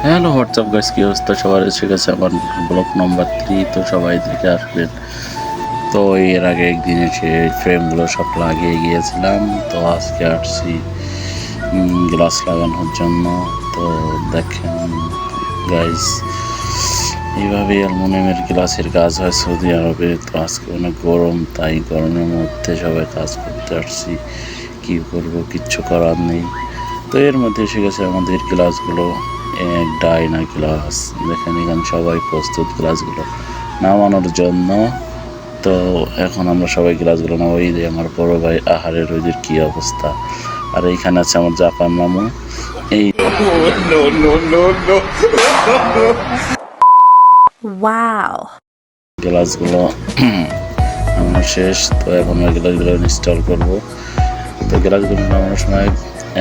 Hello WhatsApp guys, কি অবস্থা সবার? এসে গেছে আমার ব্লক নাম্বার 3। তো সবাই দেখে আসবেন। তো এর আগে একদিন এসে ফ্রেমগুলো সব লাগিয়ে গিয়েছিলাম। তো আজকে আসছি গ্লাস লাগানোর জন্য। তো দেখেন গাইস, এইভাবে অ্যালুমিনিয়ামের গ্লাসের কাজ হয় সৌদি আরবে। তো আজকে অনেক গরম, তাই গরমের মধ্যে সবাই কাজ করতে আসছি। কী করবো, কিচ্ছু করার নেই। তো এর মধ্যে এসে গেছে আমাদের গ্লাসগুলো, ডাইনা গ্লাস। দেখেন এখানে সবাই প্রস্তুত গ্লাসগুলো নামানোর জন্য। তো এখন আমরা সবাই গ্লাসগুলো নামাই দিই। আমার বড় ভাই আহারের ওইদের কী অবস্থা। আর এইখানে আছে আমার জাপান মামু। এই গ্লাসগুলো নামানো শেষ। তো এখন ওই গ্লাসগুলো ইনস্টল করবো। তো গ্লাসগুলো নামানোর সময়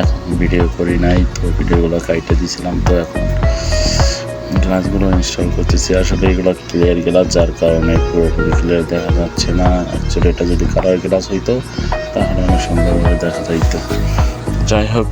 এখন ভিডিও করি নাই, তো ভিডিওগুলো কাইটে দিয়েছিলাম। তো এখন গ্লাসগুলো ইনস্টল করতেছি। আসলে এগুলো ক্লিয়ার গ্লাস, যার কারণে পুরোপুরি ক্লিয়ার দেখা যাচ্ছে না। অ্যাকচুয়ালি এটা যদি কালার গ্লাস হইতো তাহলে অনেক সুন্দরভাবে দেখা যাইতো। যাই হোক,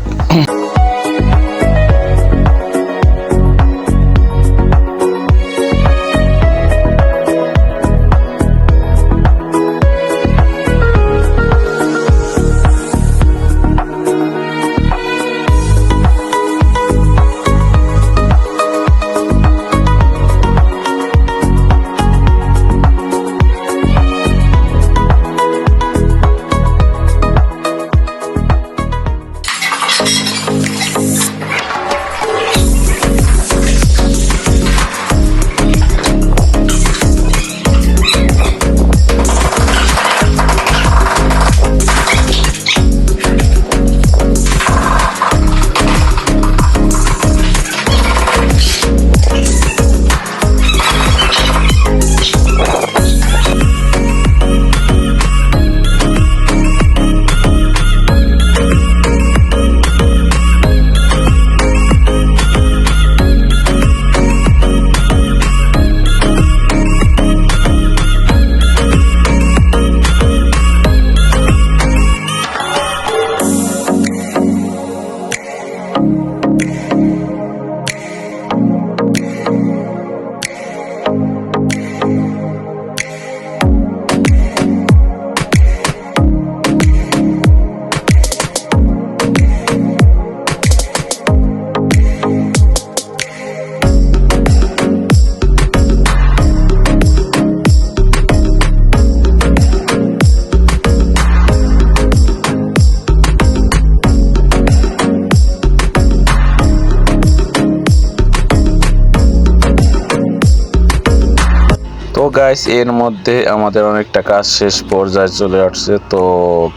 তো গাইস, এর মধ্যে আমাদের অনেকটা কাজ শেষ পর্যায়ে চলে আসছে। তো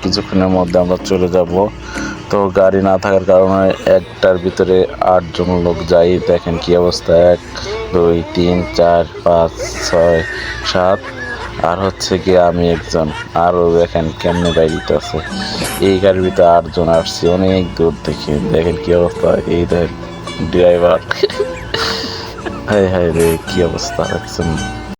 কিছুক্ষণের মধ্যে আমরা চলে যাব। তো গাড়ি না থাকার কারণে একটার ভিতরে 8 জন লোক যাই। দেখেন কি অবস্থা, 1 2 3 4 5 6 7, আর হচ্ছে কি আমি একজন। আরও দেখেন কেমনে বাইরিতে আছে। এই গাড়ির ভিতরে 8 জন আসছি অনেক দূর থেকে। দেখেন কি অবস্থা, এই দেখেন ড্রাইভার। হায় হায় রে, কি অবস্থা দেখছেন।